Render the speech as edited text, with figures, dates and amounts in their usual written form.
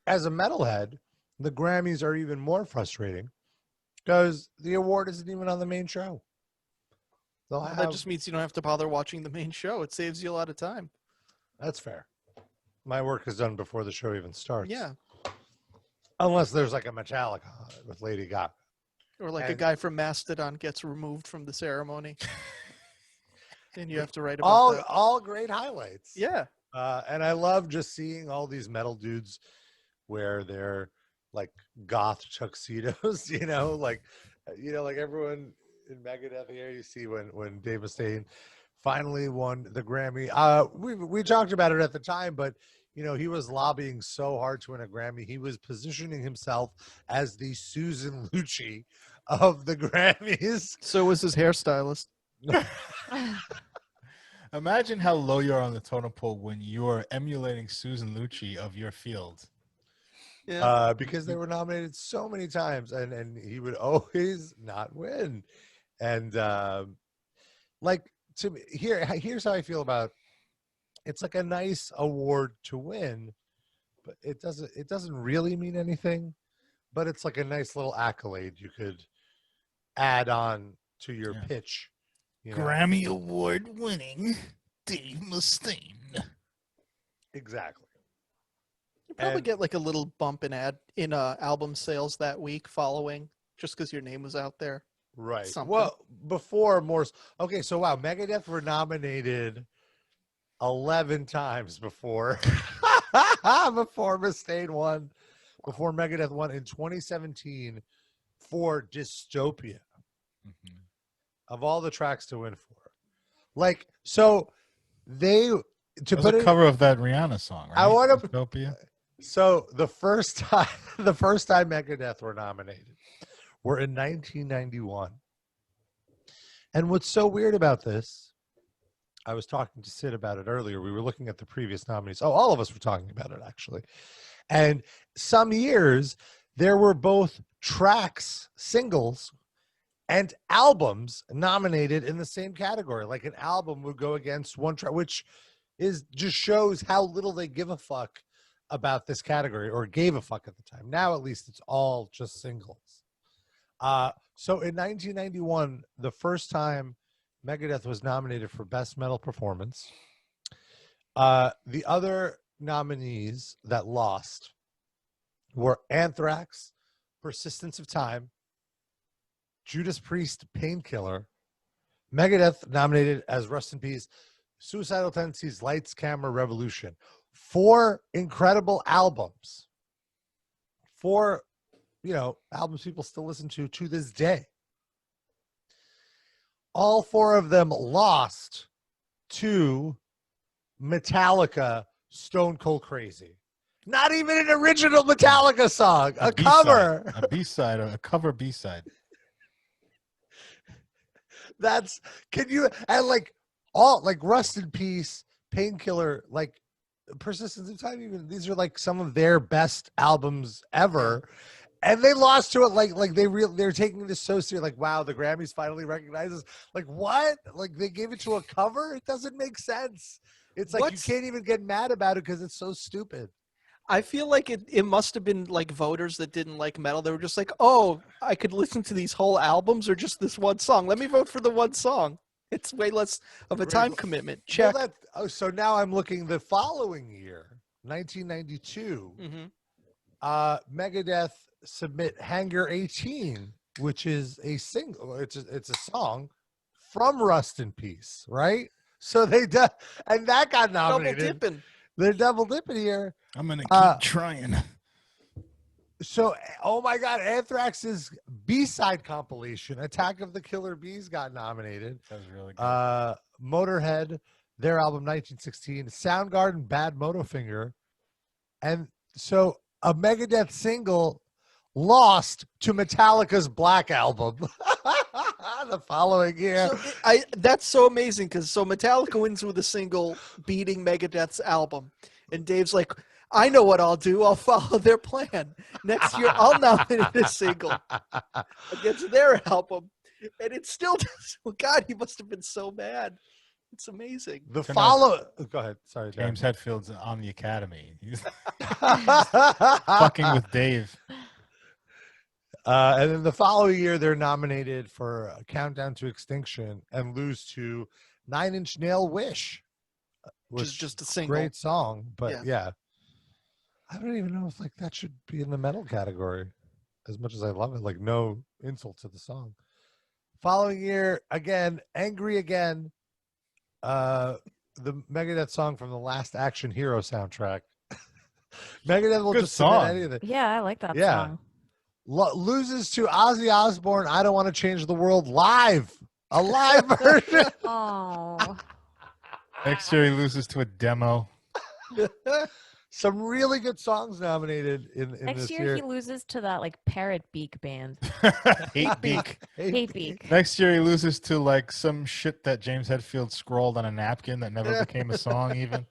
as a metalhead, the Grammys are even more frustrating because the award isn't even on the main show. That just means you don't have to bother watching the main show. It saves you a lot of time. That's fair. My work is done before the show even starts. Yeah. Unless there's like a Metallica on it with Lady Gaga. Or like a guy from Mastodon gets removed from the ceremony. Then you have to write about that. All great highlights. Yeah. And I love just seeing all these metal dudes wear their like goth tuxedos, like everyone in Megadeth here, you see when Dave Mustaine finally won the Grammy. We talked about it at the time, but he was lobbying so hard to win a Grammy. He was positioning himself as the Susan Lucci of the Grammys. So was his hairstylist. Imagine how low you are on the totem pole when you're emulating Susan Lucci of your field. Yeah. Because they were nominated so many times, and he would always not win. And to me, here's how I feel about. It's like a nice award to win, but it doesn't really mean anything. But it's like a nice little accolade you could add on to your pitch. Grammy Award winning Dave Mustaine. Exactly. You probably get like a little bump in album sales that week following, just because your name was out there. Right. Something. Well, before Morse. Okay, so wow, Megadeth were nominated 11 times before Mustaine won, before Megadeth won in 2017 for Dystopia. Mm-hmm. Of all the tracks to win for, so they to put a cover of that Rihanna song, right? I want to Dystopia. So the first time Megadeth were nominated were in 1991, and what's so weird about this, I was talking to Sid about it earlier. We were looking at the previous nominees. Oh, all of us were talking about it actually, and some years there were both tracks, singles, and albums nominated in the same category. Like an album would go against one track, which just shows how little they give a fuck about this category, or gave a fuck at the time. Now, at least, it's all just singles. So in 1991, the first time Megadeth was nominated for Best Metal Performance, the other nominees that lost were Anthrax, Persistence of Time, Judas Priest, Painkiller, Megadeth nominated as Rust in Peace, Suicidal Tendencies, Lights, Camera, Revolution. 4 incredible albums. 4, albums people still listen to this day. All 4 of them lost to Metallica, Stone Cold Crazy. Not even an original Metallica song, a cover. A B-side, or a cover B-side. Rust in Peace, Painkiller, Persistence of Time, even these are some of their best albums ever, and they lost to it. They're taking this so serious. Wow, the Grammys finally recognizes. What? They gave it to a cover? It doesn't make sense. It's you can't even get mad about it because it's so stupid. I feel like it must have been voters that didn't like metal. They were just oh, I could listen to these whole albums or just this one song. Let me vote for the one song. It's way less of a time commitment. Check. So now I'm looking the following year, 1992. Mm-hmm. Megadeth submit Hangar 18, which is a single. It's a song from Rust in Peace, right? So and that got nominated. Double dipping. They're double dipping here. I'm gonna keep trying. So, oh my God, Anthrax's B-side compilation, Attack of the Killer Bees, got nominated. That was really good. Motorhead, their album 1916, Soundgarden, Bad Motofinger, and so a Megadeth single lost to Metallica's Black Album the following year. So that's so amazing because Metallica wins with a single beating Megadeth's album, and Dave's like, I know what I'll do. I'll follow their plan. Next year, I'll nominate a single against their album, and it still does. Well, God, he must have been so mad. It's amazing. The Turn follow. Go ahead. Sorry, Dan. James Hetfield's on the Academy. He's fucking with Dave. And then the following year, they're nominated for Countdown to Extinction and lose to Nine Inch Nail Wish, Which is just a single. great song. But Yeah. yeah, I don't even know if like that should be in the metal category. As much as I love it, like no insult to the song. Following year, again, Angry Again, the Megadeth song from the Last Action Hero soundtrack. Megadeth will Good just submit song. anything. Yeah, I like that Yeah. song. Loses to Ozzy Osbourne, I Don't Want to Change the World live. A live version. Oh, Next year he loses to a demo. Some really good songs nominated in next this year he loses to that like Parrot Beak band. Hate Beak. Hate Beak. Next year he loses to like some shit that James Hetfield scrawled on a napkin that never became a song even.